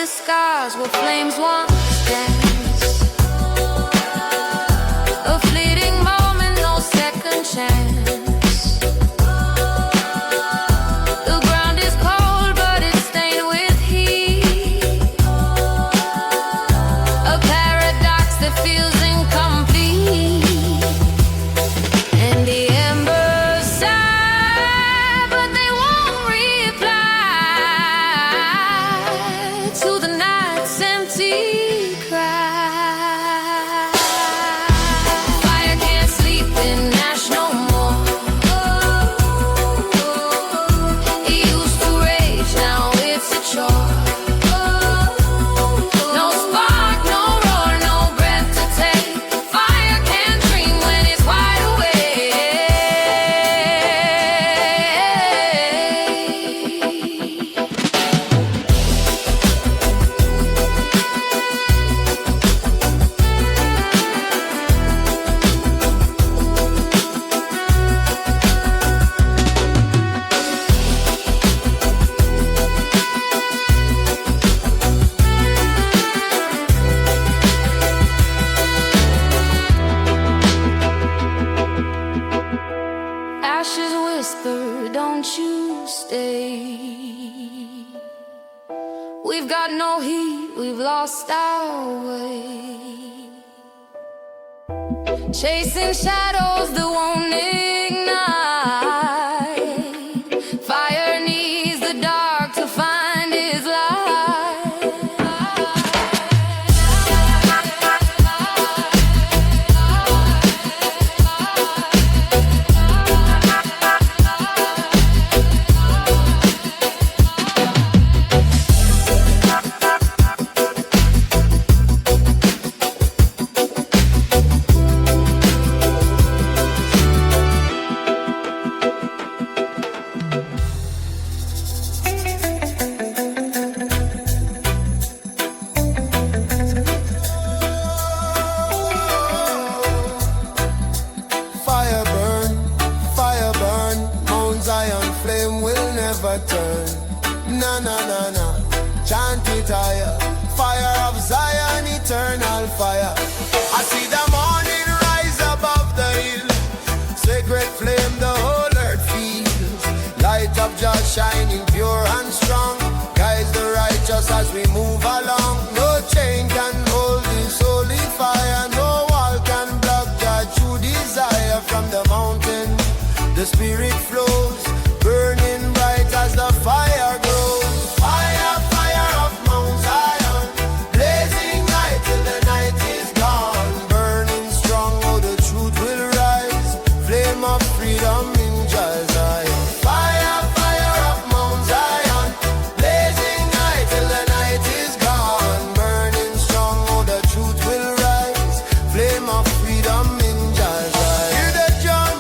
the scars where flames once danced. A fleeting moment, no second chance. The ground is cold, but it's stained with heat. A paradox that feels incomplete. And the embers sigh, but they won't reply to the night's empty cry. Fire can't sleep in ash no more. It used to rage, now it's a chore. No spark, no roar, no breath to take. Fire can't dream when it's wide awake. Ashes whisper, don't you stay. We've got no heat, we've lost our way. Chasing shadows that won't ignite. Fire needs the dark to find its Fire burn, Mount Zion flame will never turn. Na na na na, chant it higher. Fire of Zion, eternal fire. I see the morning rise above the hill. Sacred flame, the whole earth feels. Light of Jah shining pure and strong. Guides the righteous as we move along. No chain can hold this holy fire. No wall can block Jah true desire. From the mountain, the spirit flows, burning bright as the fire grows. Fire, fire of Mount Zion, blazing light till the night is gone. Burning strong, oh the truth will rise. Flame of freedom in Jah Zion. Fire, fire of Mount Zion, blazing light till the night is gone. Burning strong, oh the truth will rise. Flame of freedom in Jah Zion. Hear the drum,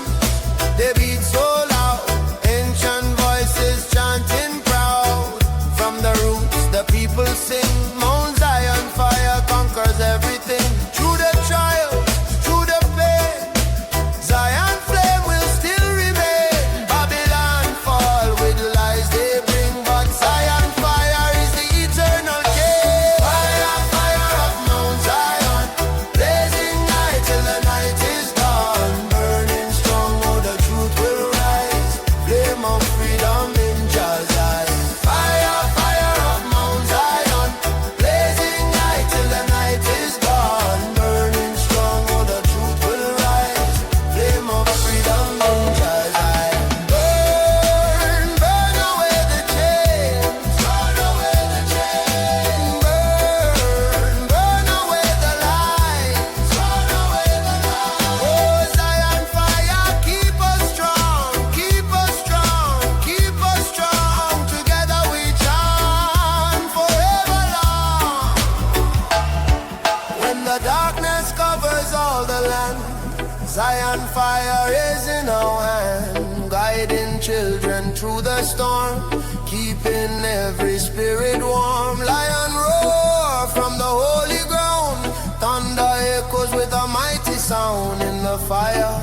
they beat so loud. Ancient voices chanting proud. From the roots, the people sing. Mount Zion fire conquers everything. Through the trials, through the pain, Zion flame will still remain. Babylon fall with lies they bring, but Zion fire is the eternal king. Fire, fire of Mount Zion, blazing light till the night is gone. Burning strong, oh the truth will rise. Flame of freedom in Jah Zion. Fire, fire of Mount Zion, blazing light till the night is gone. Burning strong, oh the truth will rise. Flame of freedom in Jah Zion. Burn, burn away the chains. Burn away the chains. Burn, burn away the lies. Burn away the lies. Oh Zion fire, keep us strong. Keep us strong. Keep us strong. Together we chant forever long. When the darkness covers all the land, Zion fire is in our hand, guiding children through the storm, keeping every spirit warm. Lion roar from the holy ground, thunder echoes with a mighty sound. In the fire,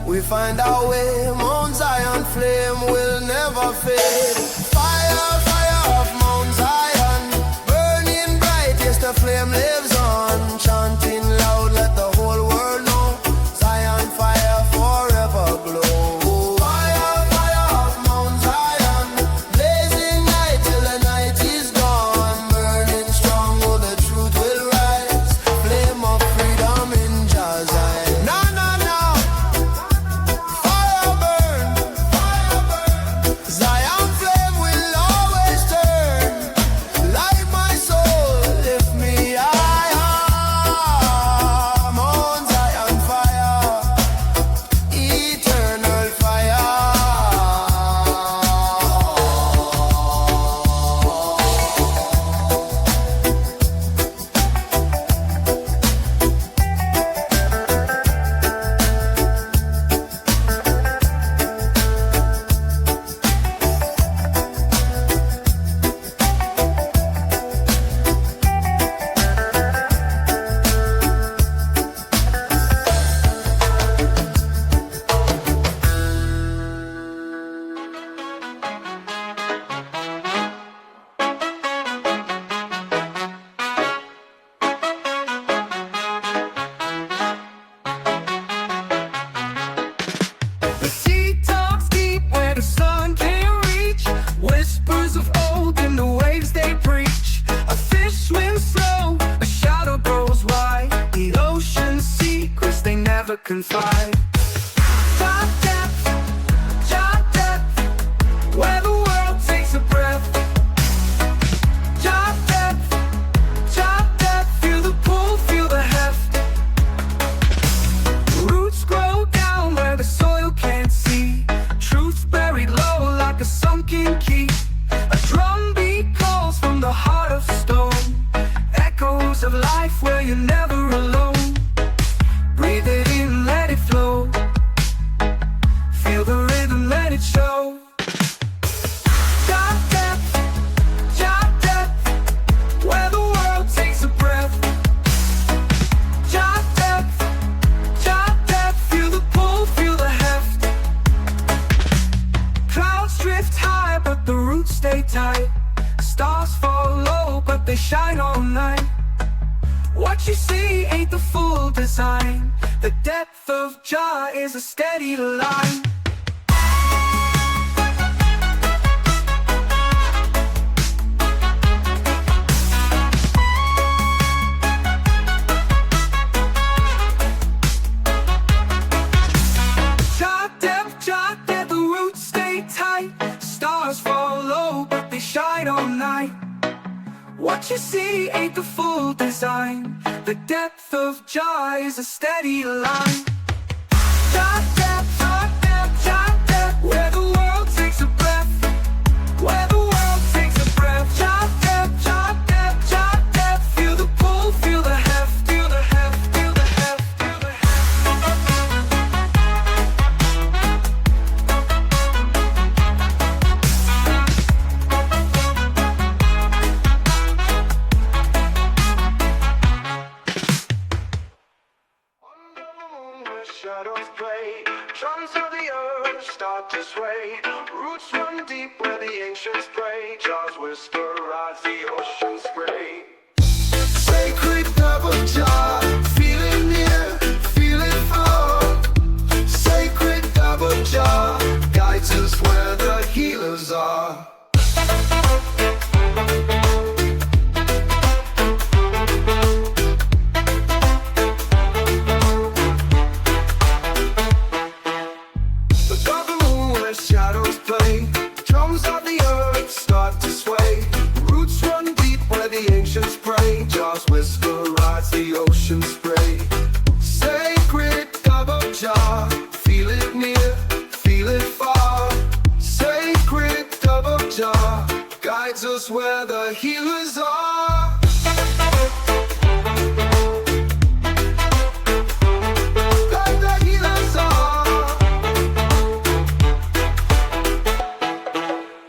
we find our way. Mount Zion flame will never fade. Fire, fire of Mount Zion, burning flame lives on, chanting loud, let the whole world know. Zion fire forever glow. Fire, fire of Mount Zion, blazing night till the night is gone. Burning strong, oh the truth will rise. Flame of freedom in Jah Zion. No, no, no. Fire burn, fire burn. Zion flame will always turn. Light my soul, lift me higher. Mount Zion fire, eternal fire. The sea talks deep where the sun can't reach. Whispers of old in the waves they preach. A fish swims slow, a shadow grows wide. The ocean's secrets they never confide. Jah depth, where the world takes a breath. Jah depth, feel the pull, feel the heft. Roots grow down where the soil can't see. Truth's buried low like a sunken key. A drumbeat calls from the heart of stone. Echoes of life where you're never alone. Breathe it in, let it flow. Feel the rhythm, let it show. Jah depth, where the world takes a breath. Jah depth, feel the pull, feel the heft. Clouds drift high, but the roots stay tight. Stars fall low, but they shine all night. What you see ain't the full design. The depth of Jah is a steady line. Jah depth, the roots stay tight. Stars fall low, but they shine all night. What you see ain't the full design. The depth of Jah is a steady line. Jah depth, where the world takes a breath. Where the world takes a breath. Jah depth, feel the pull, feel the heft, feel the heft, feel the heft, feel the heft. Shadows play, drums of the earth start to sway. Roots run deep where the ancients pray. Jah's whisper rides the ocean spray. Sacred double Jah, feel it near, feel it far. Sacred double Jah, guides us where the healers are. The dark moon where shadows play, drums of the earth start to sway. Roots run deep where the ancients pray. Jah's whisper rides the ocean spray. Sacred double Jah, feel it near, feel it far. Sacred double Jah, guides us where the healers are. Like the healers are.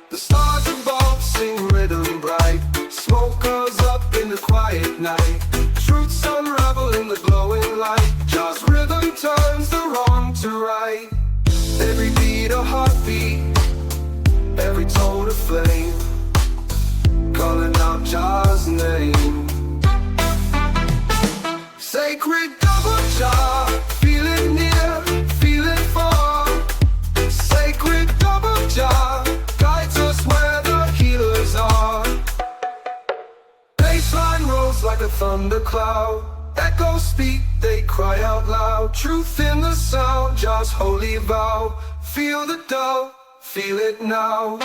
The stars above sing rhythm bright. Smoke goes up in the quiet night. Truths unravel in the glowing light. Jah's rhythm turns the wrong to right. Every beat a heartbeat, every tone a flame, calling out Jah's name. thundercloud. Echoes speak, they cry out loud. Truth in the sound, Jah's holy vow. Feel the dub, feel it now.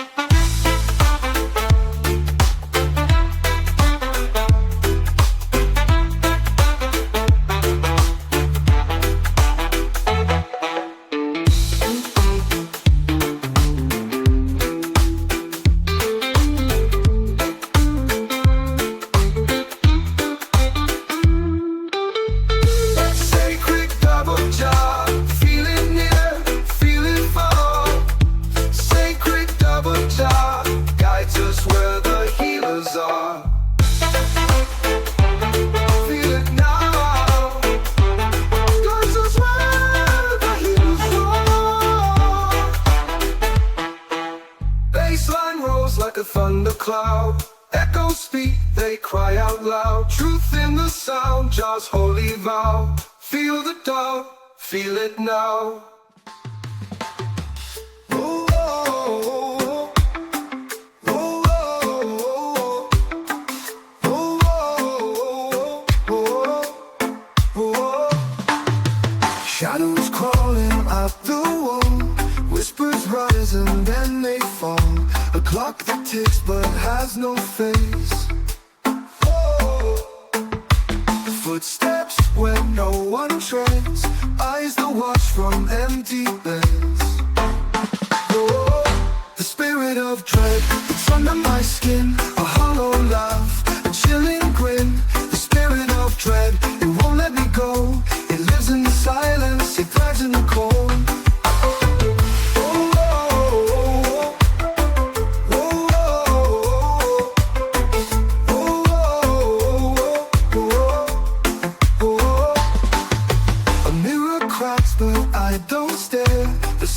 Thundercloud, echoes speak, they cry out loud. Truth in the sound, Jah's holy vow. Feel the dub, feel it now. Oh, oh, oh, oh, oh, oh, oh. Shadows crawling up the wall, whispers rise and then they fall. A clock that ticks but has no face. Oh. Footsteps where no one treads, eyes that watch from empty beds. Oh. The spirit of dread, it's under my skin. A hollow laugh, a chilling grin. The spirit of dread, it won't let me go. It lives in the silence, it thrives in the cold.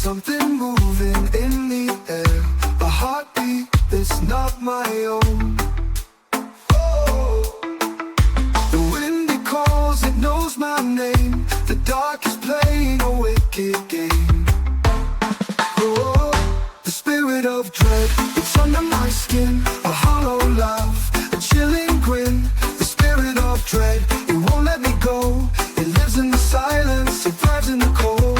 Something moving in the air, a heartbeat that's not my own. Oh. The wind it calls, it knows my name. The dark is playing a wicked game. Oh. The spirit of dread, it's under my skin. A hollow laugh, a chilling grin. The spirit of dread, it won't let me go. It lives in the silence, it thrives in the cold.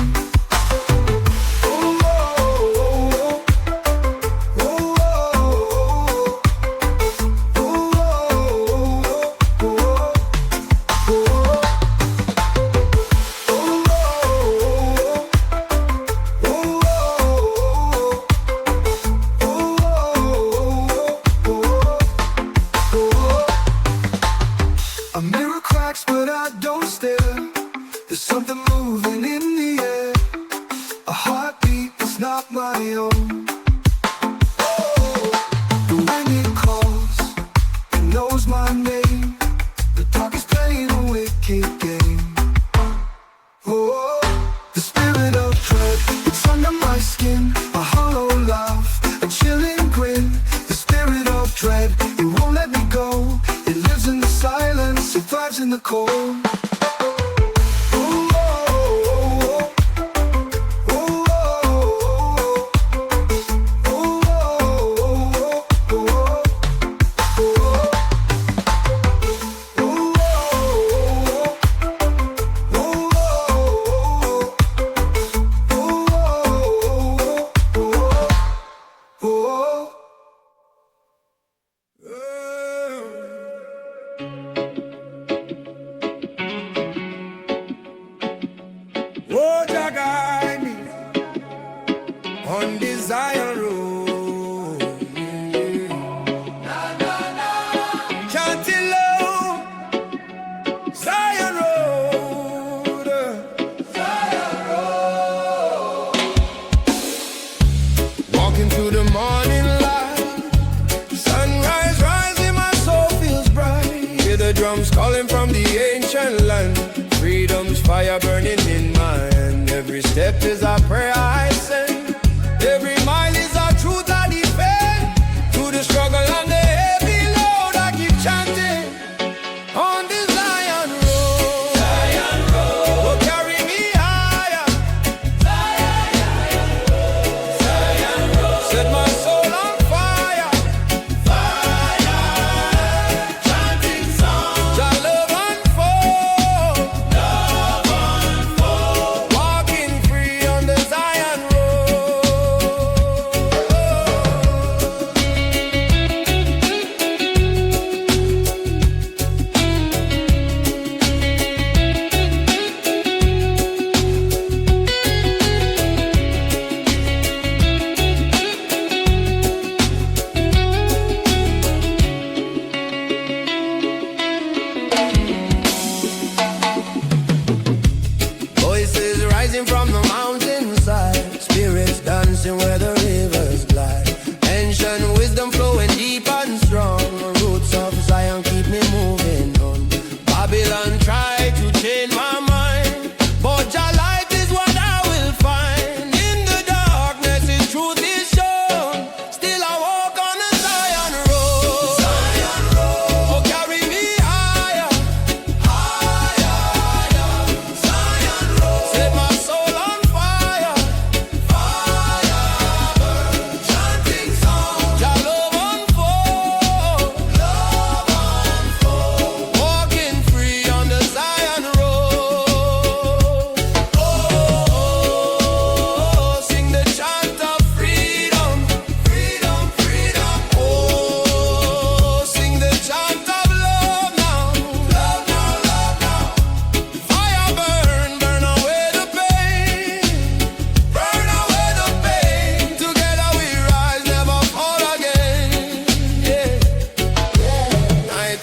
In the cold. Oh, Jah guide me on this Zion road. Chanting low, Zion road. Zion road. Walking through the morning light, sunrise rising, my soul feels bright. Hear the drums calling from the ancient land. Freedom's fire burning in my hand. Every step is a prayer I send. Every mile is a truth I defend. Through the struggle and the heavy load, I keep chanting on the Zion road. Zion road, oh, carry me higher. Zion road, Zion road, set my soul on fire. Fire, chanting songs.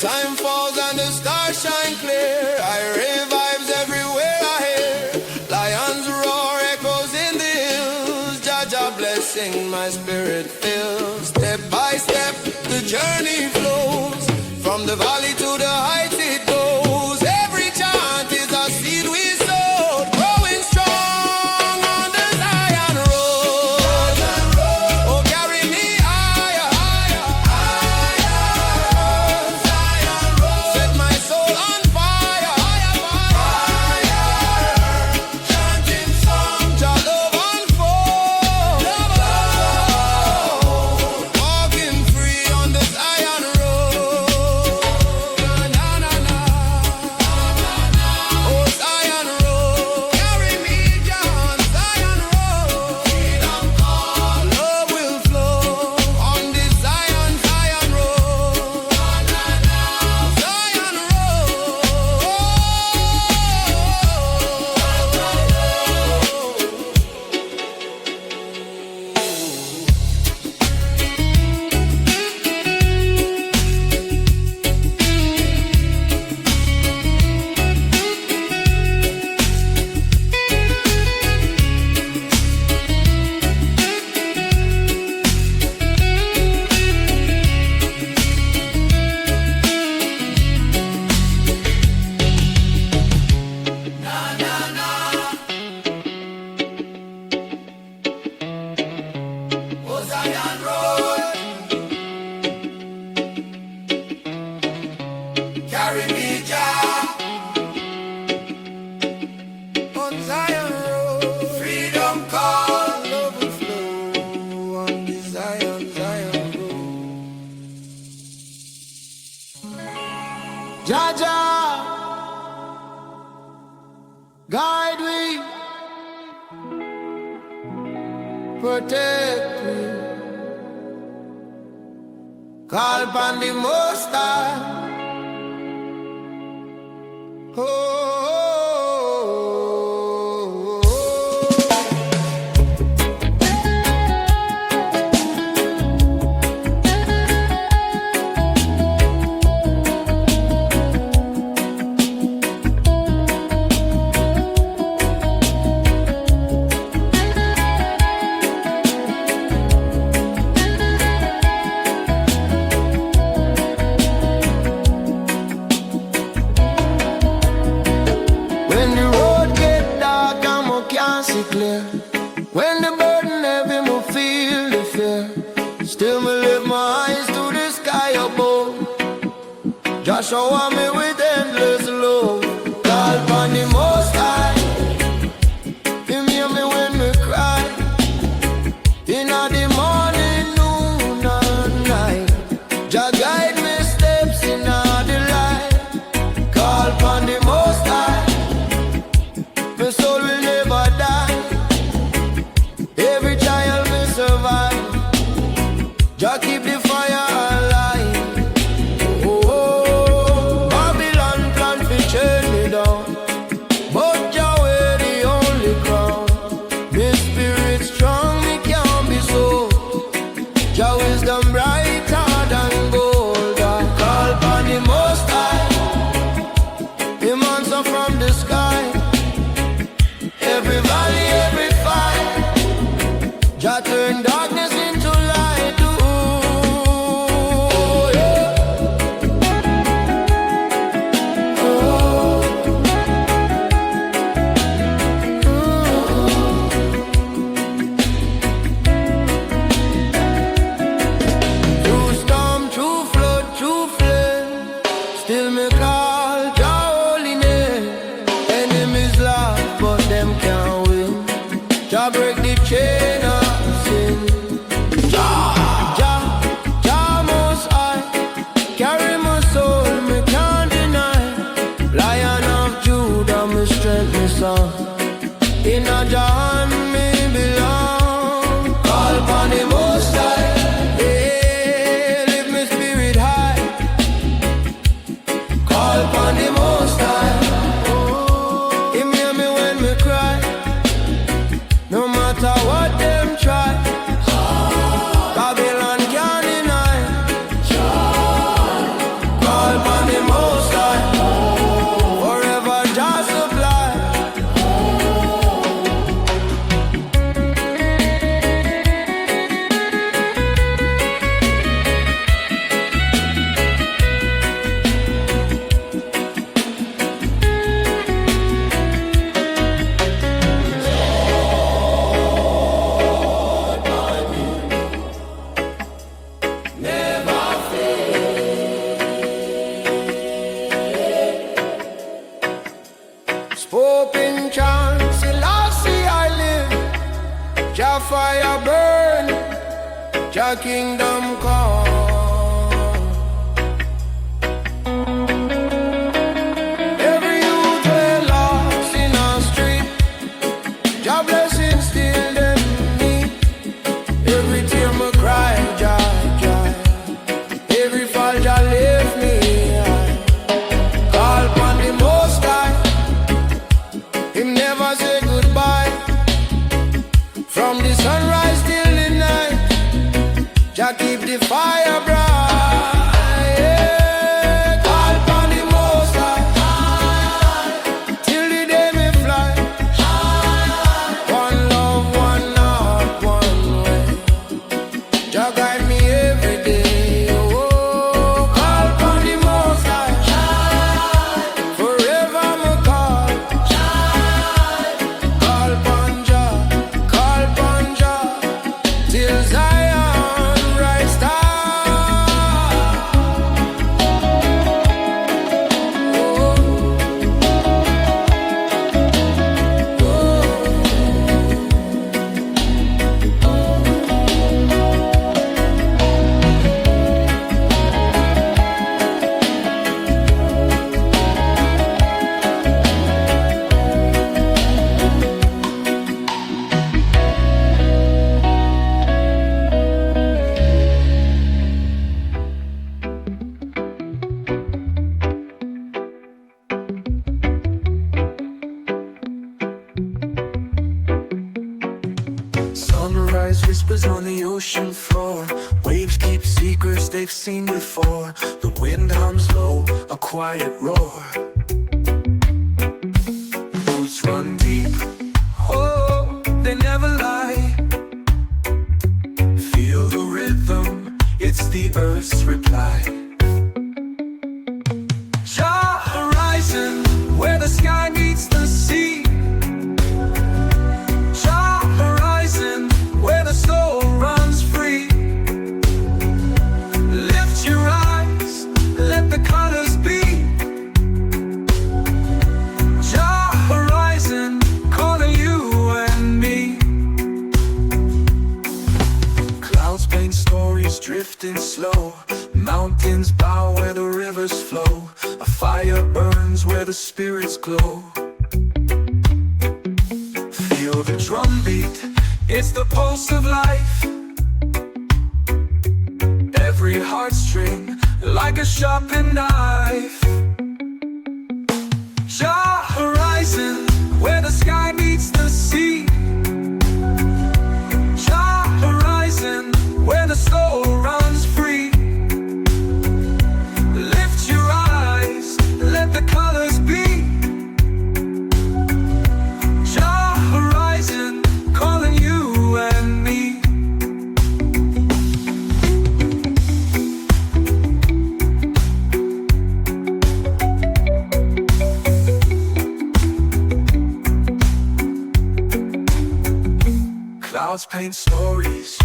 Nighttime falls and the stars shine clear. Irie vibes everywhere I hear. Lions roar, echoes in the hills. Jah Dub blessing my spirit fills. Step by step the journey flows. From the valley to the heights it goes. Every chant is a seed we sowed. Growing strong on the Zion road. Oh, carry me higher, higher, higher. Zion road. Set my soul on fire, higher, fire. Chanting songs, Jah love unfold. Walking free on the Zion road. Na na na. Oh, Zion road. Carry me down Zion road. Freedom call. Love will flow on this Zion, Zion road. Zion Oh, Zion road. Carry me, Jah. On Zion road. Freedom call. Love will flow on the Zion, Zion road. Jah Jah, guide me, protect me. Call upon the Most High. Oh, oh, oh, oh. When the road get dark and I can't see clear. When the burden heavy, me feel the fear. Still me lift my eyes to the sky above. Just shower me with endless love. Call upon the Most High. Him hear me when me cry. In the morning, noon and night. Jah guide me steps in the light. Call upon the Most High. My soul will never die. Every child will survive. Jah keep the fire alive. Oh, oh, oh. Babylon plan to chain me down, but Jah wear the only crown. My spirit strong, me can't be so. Jah wisdom brighter than gold. I call upon the Most High. Him answer from the sky. Every valley, every fight, Jah turn darkness into light. Ooh, yeah. Oh, through storm, through flood, through flame, still me call Jah holy name. Enemies laugh, but them can't win. Jah break the chain of sin. Jah most high, carry my soul, me can't deny. Lion of Judah, me strength, me song. In a Jah hand me belong. Call upon the Most High. Hey, lift me spirit high. Call upon the Most High. Him hear me when me cry. No matter what them try, Babylon can't deny. Call upon Jah kingdom come. Every youth way lost in our street, Jah blessing still them meet. Every tear me cry, Jah, Jah. Every fall Jah lift me high. Call upon the Most High, Him never say goodbye. From the sunrise till the night, Jah keep the fire bright. Yeah. Call upon the Most High, till the day me fly. One love, one heart, one way. Jah guide me every day. Oh, call upon the Most High, forever me call. Call upon Jah, call upon Jah, till Zion rise star. Sunrise whispers on the ocean floor. Waves keep secrets they've seen before. The wind hums low, a quiet roar. Roots run deep, oh, they never lie. Feel the rhythm, it's the earth's reply. Jah horizon, where the sky meets the sea. Jah horizon, where the soul runs free. Lift your eyes, let the colors be. Jah horizon, calling you and me. Clouds paint stories drifting slow. Mountains bow where the rivers flow. A fire burns where the spirits glow. Feel the drumbeat, it's the pulse of life. Every heartstring like a sharpened knife. Jah horizon, where the sky meets the sea. Jah horizon, where the soul runs free. Lift your eyes, let the colors be. Jah horizon, calling you and me. Clouds paint stories,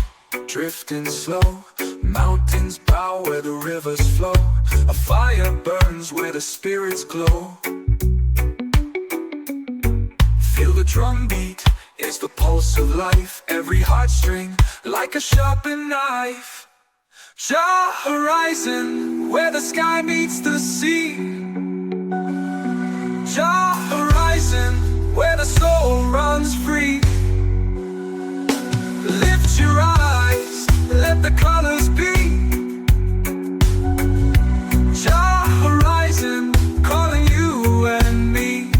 drifting slow. Mountains bow where the rivers flow. A fire burns where the spirits glow. Feel the drumbeat, it's the pulse of life. Every heartstring like a sharpened knife. Jah horizon, where the sky meets the sea. Jah horizon, where the soul runs free. Lift your eyes, let the colors be. Jah horizon, calling you and me.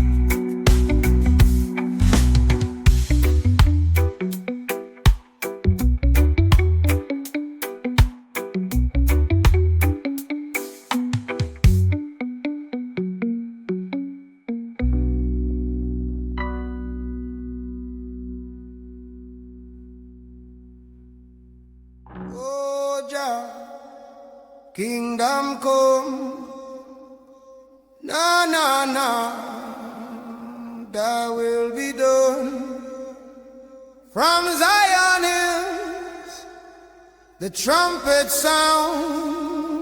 Oh Jah, kingdom come. Na na na, thy will be done. From Zion hills, the trumpet sound.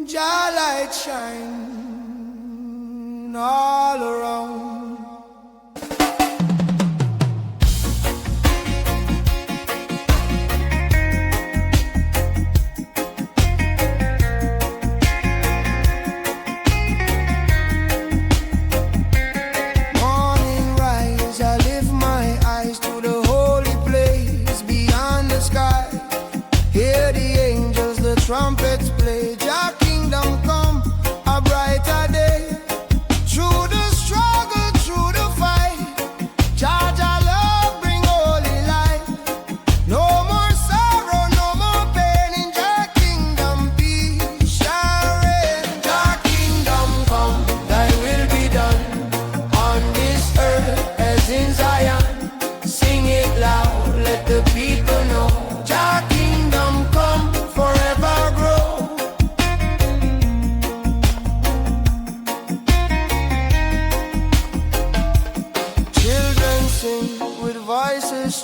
Jah light shine all around.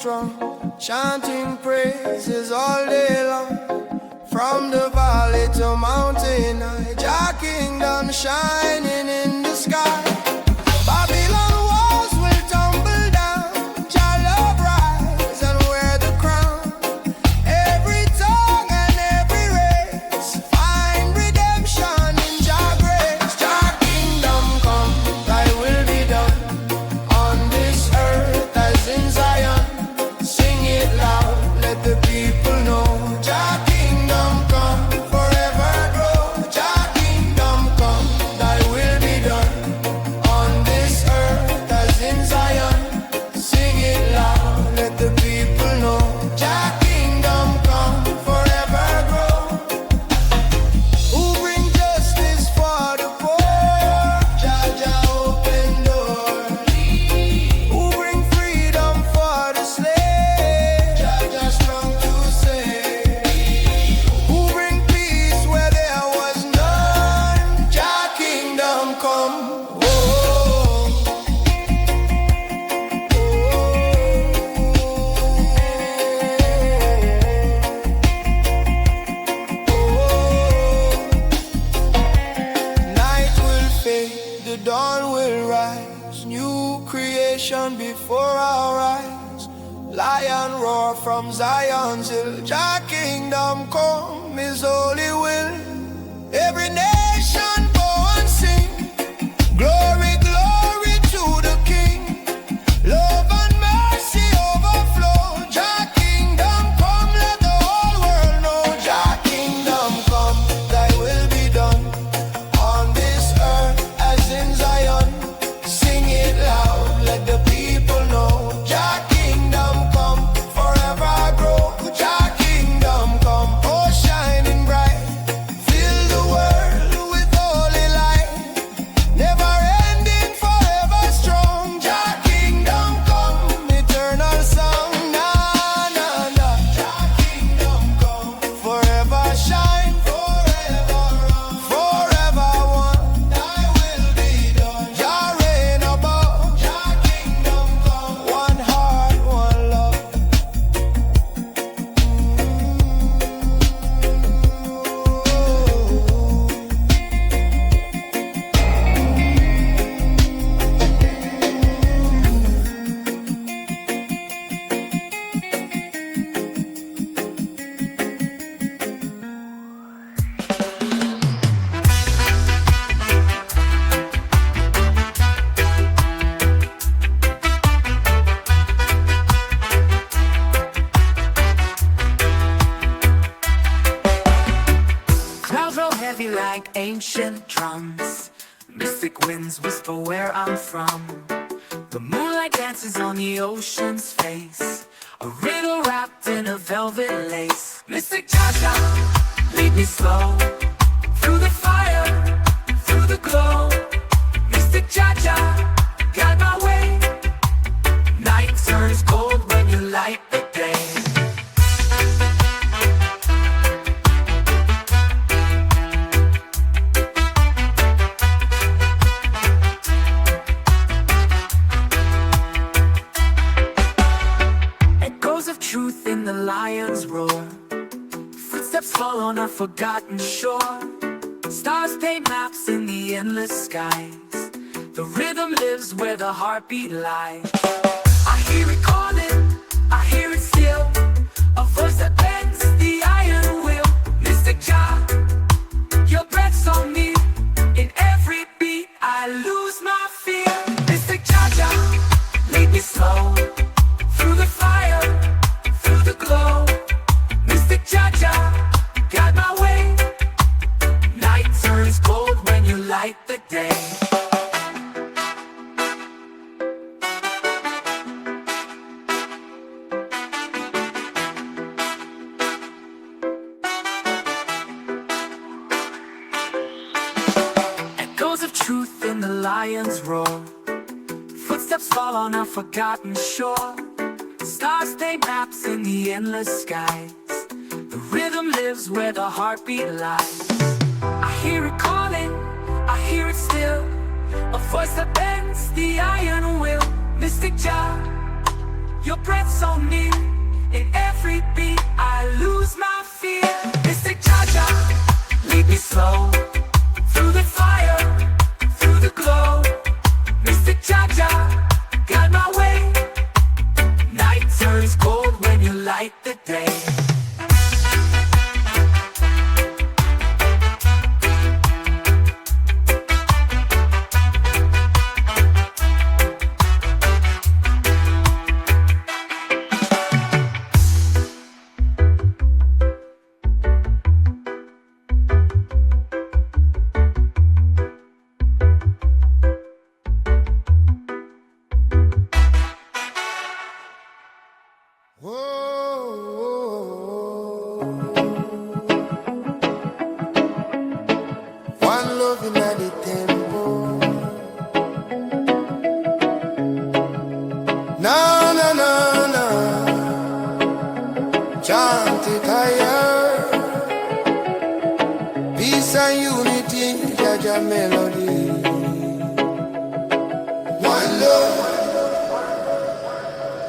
strong, chanting praises all day long. From the valley to mountain high, Jah kingdom shining in the sky. Babylon walls will tumble down, Jah love rise and wear the crown. Every tongue and every race find redemption in Jah grace. Jah kingdom come, thy will be done on this earth as in Zion. Sing it loud, let the people know. Jah kingdom come, forever grow. Jah kingdom come, thy will be done on this earth as in Zion. Sing it loud, let the people know. Jah kingdom come, forever grow. Who bring justice for the poor? Jah Jah open door. Who bring freedom for the slave? Jah Jah strong to save. Who bring peace where there was none? Jah kingdom come. Oh, night will fade, the dawn will rise. New creation before our eyes. Lion roar from Zion's hill. Jah kingdom come, His holy will. Every nation bow and sing. Glory, glory to the King. Love and mercy overflow. Jah kingdom come, let the whole world know. Jah kingdom come, thy will be done on this earth as in Zion. Sing it loud, let the people know. Jah kingdom come, forever grow. Jah kingdom come, oh shining bright. Fill the world with holy light. Never ending, forever strong. Jah kingdom come, eternal song. Na na na. Jah kingdom come, forever shine, forever run, forever one. Thy will be done. Jah reign above. Jah kingdom come, one heart, one love. Clouds roll heavy like ancient drums. Mystic winds whisper where I'm from. The moonlight dances on the ocean's face. A riddle wrapped in a velvet lace. Mystic Jah Jah, lead me slow. Through the fire, through the glow. Mystic Jah Jah, guide my way. Night turns gold when you light the day. Echoes of truth in the lion's roar. Footsteps fall on a forgotten shore. Stars paint maps in the endless skies. The rhythm lives where the heartbeat lies. I hear it calling, I hear it still. A voice that bends the iron will. Mystic Jah, your breath's on me. In every beat I lose my fear. Mystic Jah Jah, lead me slow. Through the fire, through the glow. Mystic Jah Jah, guide my way. Night turns gold when you light the day. Echoes of truth in the lion's roar. Footsteps fall on a forgotten shore. Stars paint maps in the endless skies. The rhythm lives where the heartbeat lies. I hear it calling, I hear it still. A voice that bends the iron will. Mystic Jah, Your breath so near, in every beat I lose my fear. Mystic Jah Jah, lead me slow, through the fire, through the glow. Mystic Jah Jah, guide my way. Night turns cold when you light the day. Whoa, one loving at the temple. No, no, no, no. Chant it higher. Peace and unity, Jah Jah melody. One love,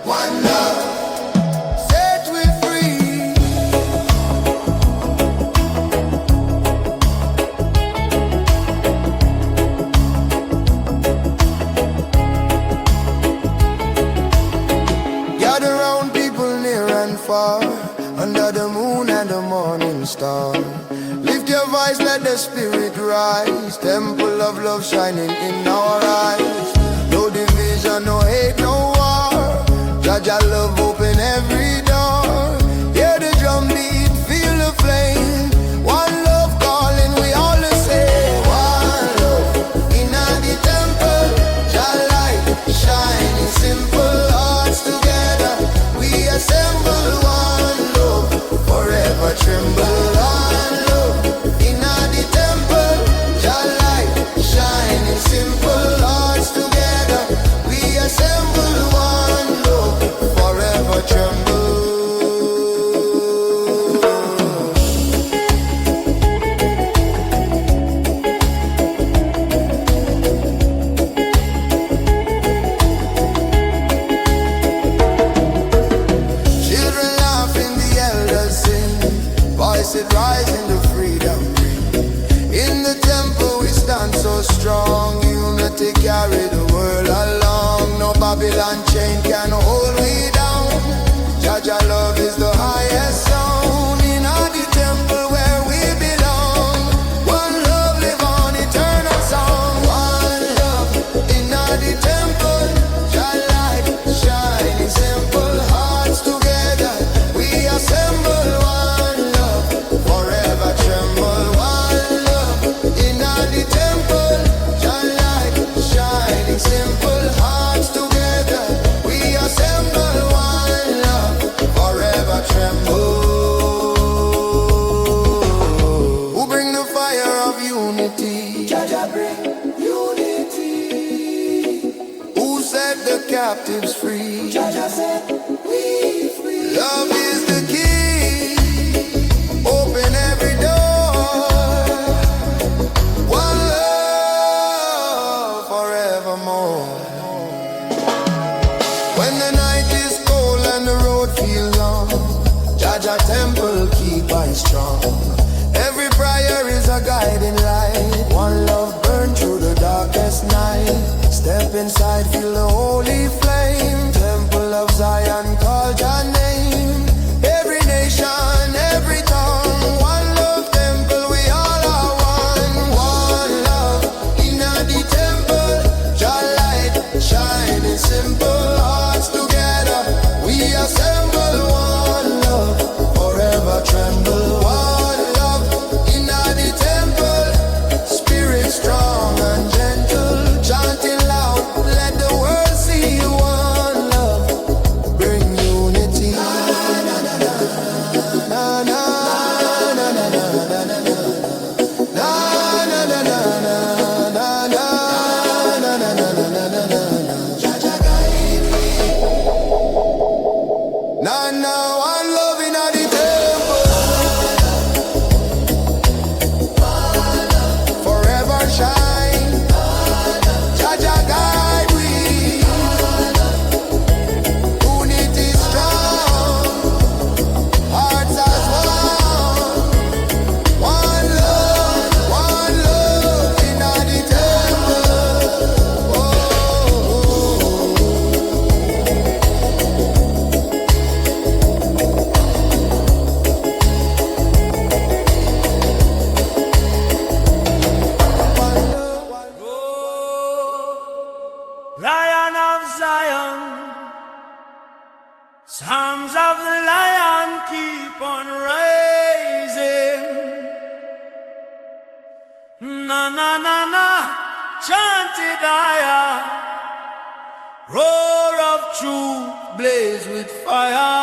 one love. Set we free. Gather round people near and far, under the moon and the morning star. Lift your voice, let the spirit rise. Temple of love shining in our eyes. No division, no hate, no war. Jah Jah love open every door. Hear the drum beat, feel the flame. One love calling, we all the same. One love in the temple. Jah light shining, simple hearts together. We assemble one love, forever tremble. One love in the temple. Jah light shining, simple hearts together. We assemble one love, forever tremble. Children laughing, the elders sing. Voices rising to freedom ring. In the temple we stand so strong. Unity carry the world along. No Babylon chain can hold we down. Jah Jah love is the highest sound. In the temple where we belong. One love live on eternal song. One love in the temple. Jah light shining, simple hearts together. We assemble one love, forever tremble. One love in the temple. Jah light shining, simple hearts together. We assemble one love, forever tremble. Who bring the fire of unity? Jah Jah bring unity. Who set the captives free? Jah Jah set we free. Love is the key. Open every door. One love forevermore. When the night is cold and the road feels long, Jah Jah temple keep I strong. Every prayer is a guiding light. One love burn through the darkest night. Step inside, feel the holy flame. Temple of Zion, call Jah name. Every lion keep on rising. Na na na na, chanted higher. Roar of truth, blaze with fire.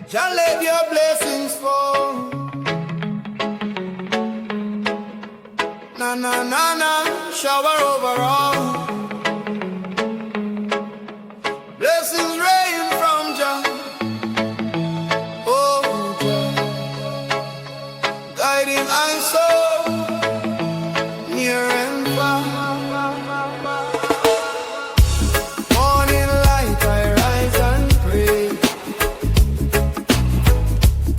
Jah let your blessings fall. Na na na na, shower over all. Blessings rain from Jah. Oh Jah, guiding I soul near and far. Morning light, I rise and pray.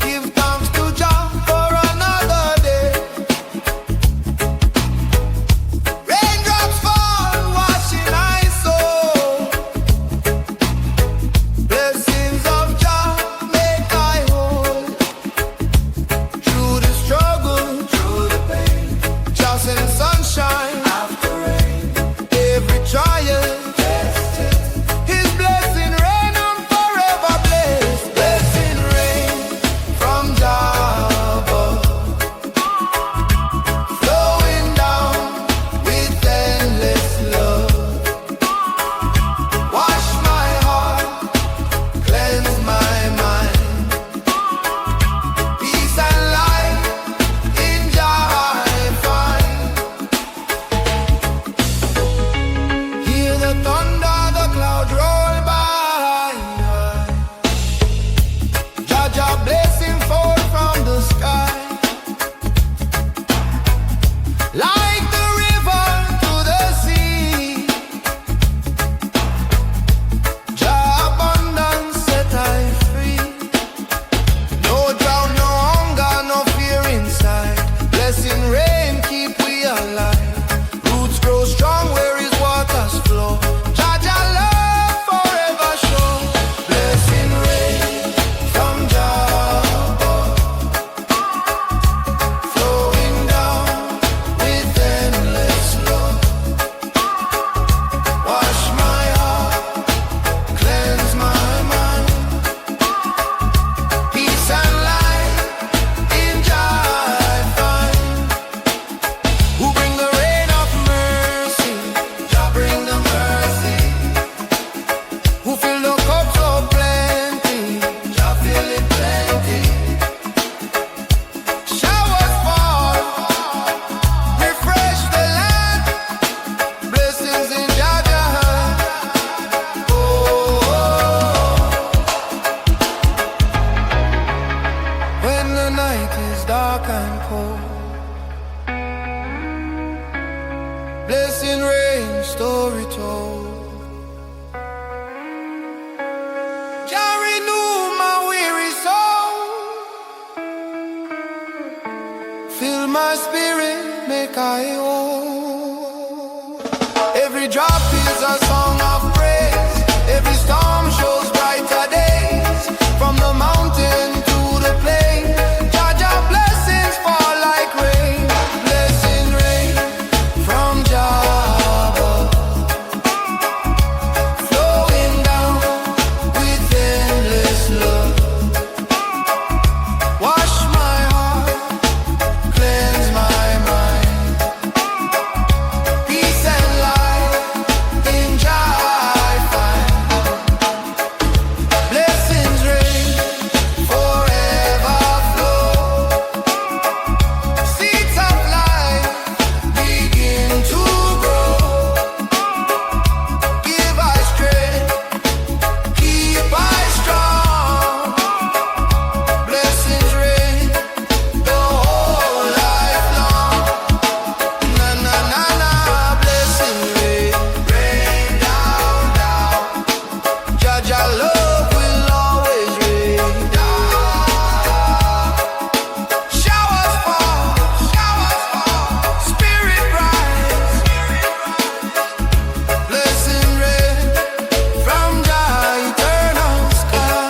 Give thanks to Jah for another day. Raindrops fall. dark and cold. Blessing rain, story told. Jah renew my weary soul. Fill my spirit, make I whole. Every drop is a song of praise. Every storm shows brighter days. From the mountain to the plain, Jah Jah blessings fall like rain. Blessing rain from Jah Dub, flowing down with endless love. Wash my heart, cleanse my mind. Peace and light in Jah I find. Blessings rain, forever flow. Seeds of life begin to grow. Give I strength, keep I strong. Blessings rain the whole life long. Na na na na, blessings rain, rain down down. Jah Jah love will always rain down. Showers fall, spirit rise. Blessing rain from Jah eternal sky.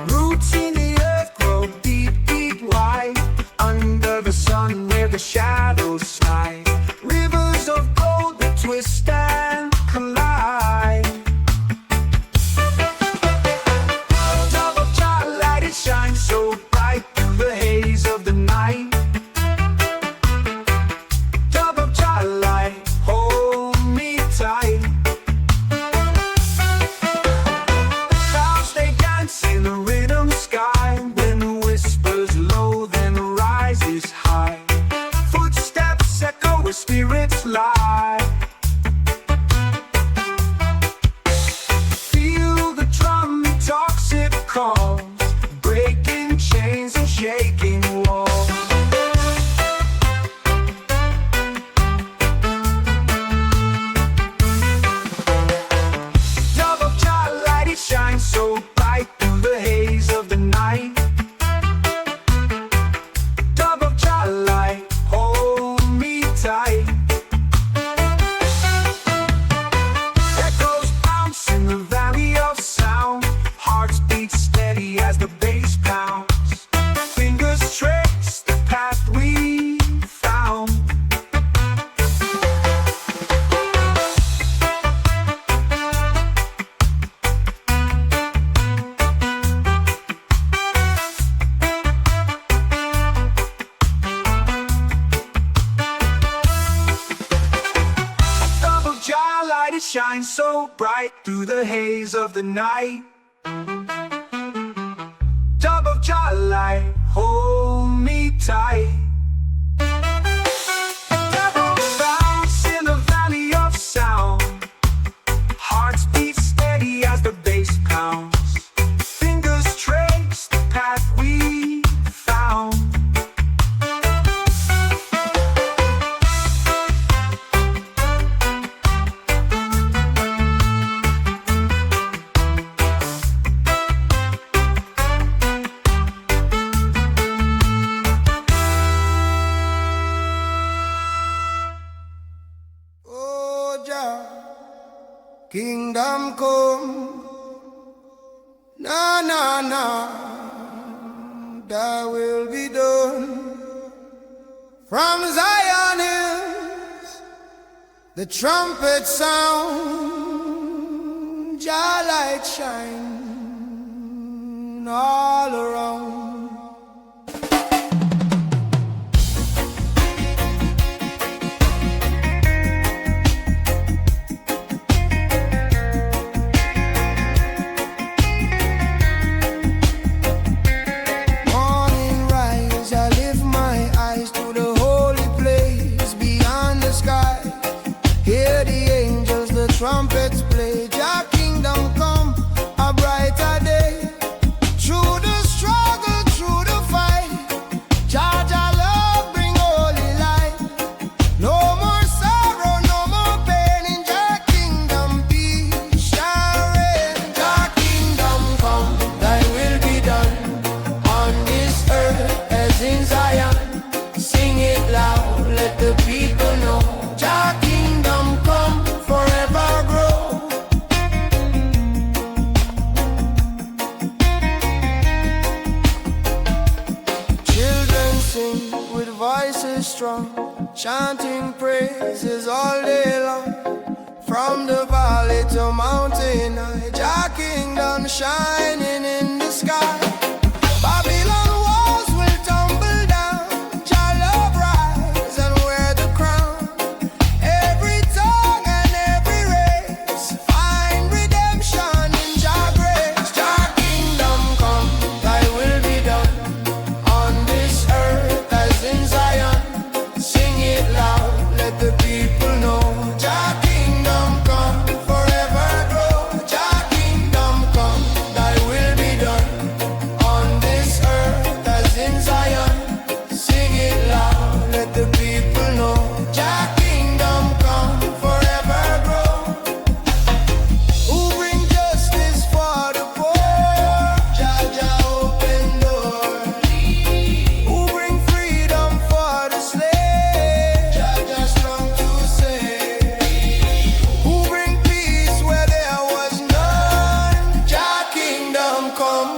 Roots in the earth grow deep, deep wide. Under the sun where the shadows slide. Rivers of gold that twist and collide. Dub of Jah light, it shines so bright through the haze of the night. Dub of Jah light, hold me tight. Clouds they dance in the rhythm sky. When the whispers low, then rises high. Footsteps echo where spirits lie. Feel the drum, it talks, it calls, breaking chains and shaking walls. Dub of Jah light, it shines so bright through the haze of the night. Dub of Jah light, hold me tight. Echoes bounce in the valley of sound. Hearts beat steady as the bass pounds. Fingers trace the path we found. Dub of Jah light, it shines so bright through the haze of the night. Dub of Jah light, hold me tight. Bounce in the valley of sound. Hearts beat steady as the bass pounds. Fingers trace the path we found. Oh Jah, kingdom come. Na na na, thy will be done. From Zion hills, the trumpet sound. Jah light shine all around. trumpets play, Jah kingdom come, a brighter day. Through the struggle, through the fight, Jah love bring holy light. No more sorrow, no more pain, in Jah kingdom peace shall reign. Jah kingdom come, thy will be done, on this earth as in Zion. Sing it loud, let the people know, Jah kingdom come, forever grow. Children sing with voices strong, chanting praises all day long. From the valley to mountain high, Jah kingdom shining in the sky. Babylon walls will tumble down, Jah love rise and wear the crown. Every tongue and every race find redemption in Jah grace. Jah kingdom come, thy will be done, on this earth as in Zion. Sing it loud, let the people know, Jah kingdom come, forever grow. Jah kingdom come, thy will be done, on this earth as in Zion. Sing it loud, let the people know, Jah kingdom come, forever grow. Who bring justice for the poor? Jah open door. Who bring freedom for the slave? Jah strong to save. Who bring peace where there was none? Jah kingdom come.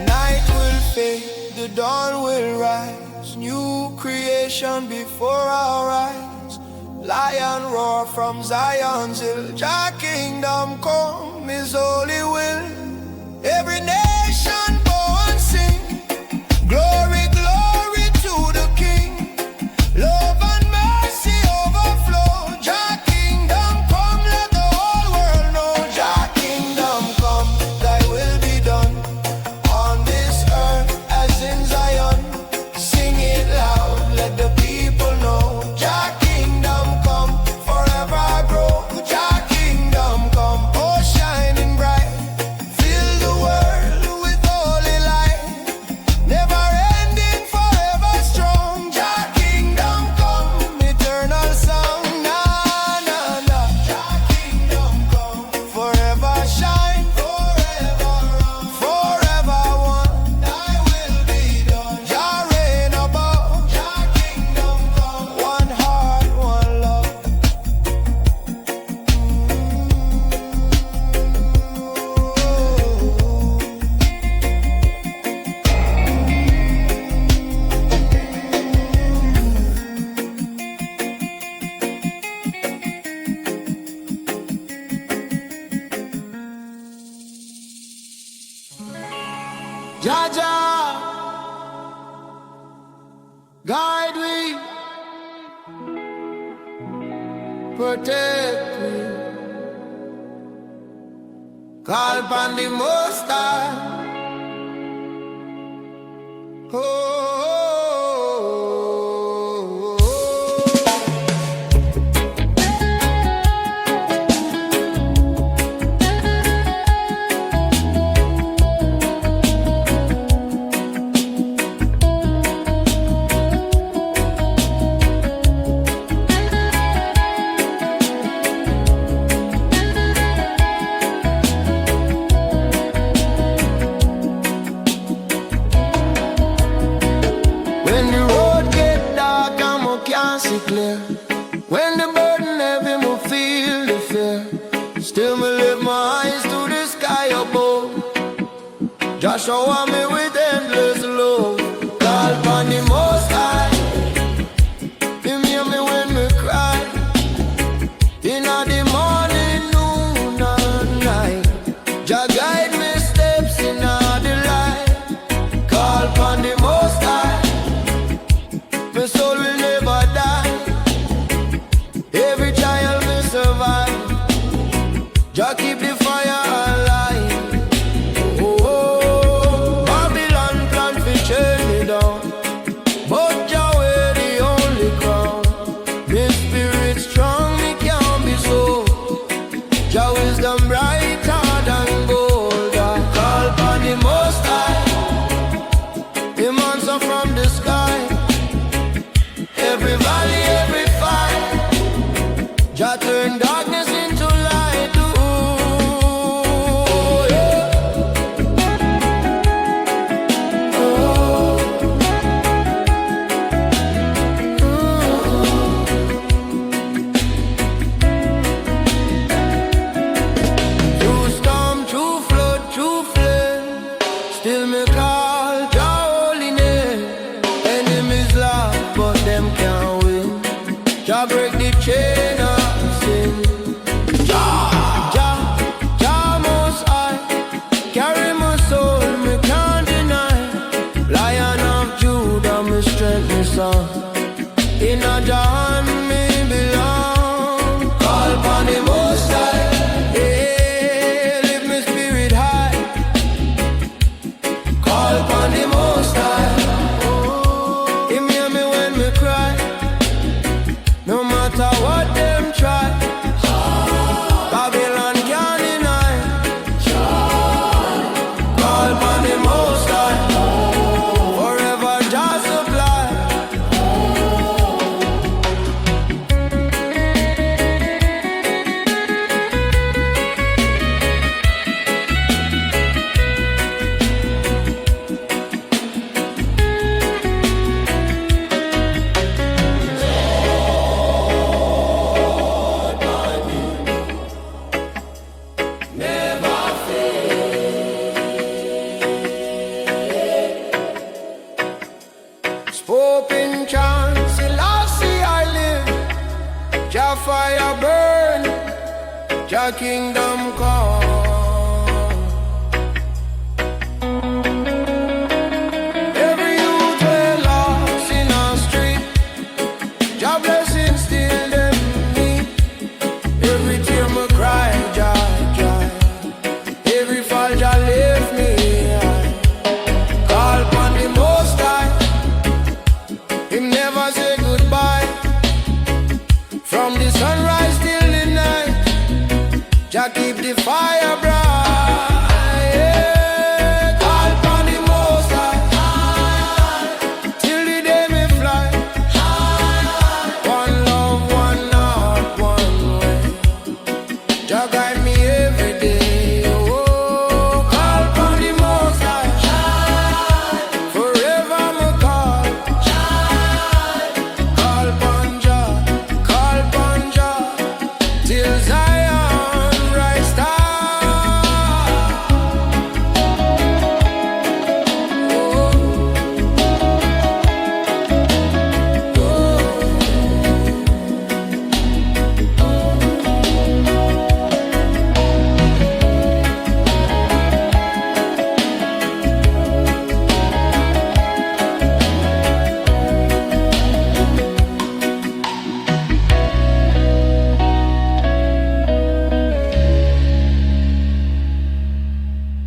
Night will fade, the dawn will rise, new creation before our eyes. Lion roar from Zion's hill, Jah kingdom come, His holy will. Every nation bow and sing, glory, glory to the King. Love and mercy overflow, Jah kingdom come, let the whole world know. Jah kingdom come, thy will be done, on this earth as in Zion. Sing it loud, let the people know, Jah kingdom come, forever grow. Jah kingdom come, oh shining bright, fill the world with holy light. Never ending, forever strong. Jah kingdom come, eternal song. Na na na. Jah kingdom come, forever shine, forever on, forever one. Thy will be done. Jah reign above. Jah kingdom come, one heart, one love. Jah, guide we, protect we. Call upon the Most High. Oh, when the road get dark and I can't see clear, when the burden heavy, me feel the fear. Still me lift my eyes to the sky above. Just shower me with endless love. Call upon the Most High. Him hear me when me cry. In the morning, noon and night. Jah guide me steps in the light. Call upon the Most High. My soul will never die. Every child will survive. Jah keep the fire alive. Jah kingdom